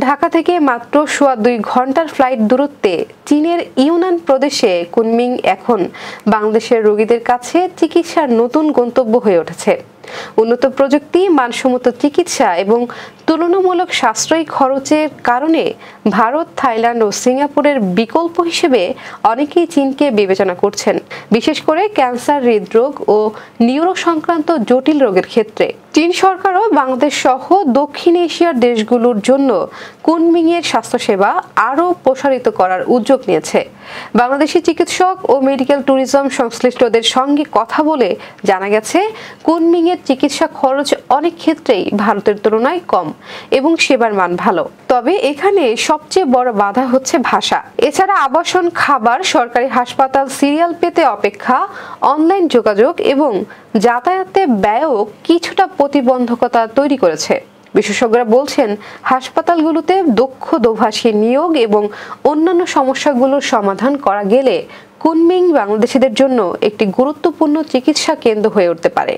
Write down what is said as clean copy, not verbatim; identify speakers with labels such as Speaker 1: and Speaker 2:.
Speaker 1: ঢাকা থেকে মাত্র সোয়া 2 ঘন্টার ফ্লাইট দূরত্বে চীনের ইউনান প্রদেশে কুনমিং এখন বাংলাদেশের রোগীদের কাছে চিকিৎসার নতুন গন্তব্য হয়ে উঠেছে। উন্নত প্রযুক্তি, মানসম্মত চিকিৎসা এবং তুলনামূলক সাশ্রয়ী খরচের কারণে ভারত, থাইল্যান্ড ও সিঙ্গাপুরের বিকল্প হিসেবে অনেকেই চীনকে বিবেচনা করছেন, বিশেষ করে ক্যান্সার, হৃদরোগ ও নিউরো সংক্রান্ত জটিল রোগের ক্ষেত্রে। চীন সরকারও বাংলাদেশ সহ দক্ষিণ এশিয়ার দেশগুলোর জন্য কুনমিংয়ের স্বাস্থ্যসেবা আরও প্রসারিত করার উদ্যোগ নিয়েছে। বাংলাদেশি চিকিৎসক ও মেডিকেল ট্যুরিজম সংশ্লিষ্টদের সঙ্গে কথা বলে জানা গেছে, কুনমিংয়ের চিকিৎসা খরচ অনেক ক্ষেত্রেই ভারতের তুলনায় কম এবং সেবার মান ভালো। তবে এখানে সবচেয়ে বড় বাধা হচ্ছে ভাষা। এছাড়া আবাসন, খাবার, সরকারি হাসপাতাল, সিরিয়াল পেতে অপেক্ষা, অনলাইন যোগাযোগ এবং যাতায়াতে ব্যয়ও কিছুটা প্রতিবন্ধকতা তৈরি করেছে। বিশেষজ্ঞরা বলছেন, হাসপাতালগুলোতে দক্ষ দোভাষী নিয়োগ এবং অন্যান্য সমস্যাগুলোর সমাধান করা গেলে কুনমিং বাংলাদেশিদের জন্য একটি গুরুত্বপূর্ণ চিকিৎসা কেন্দ্র হয়ে উঠতে পারে।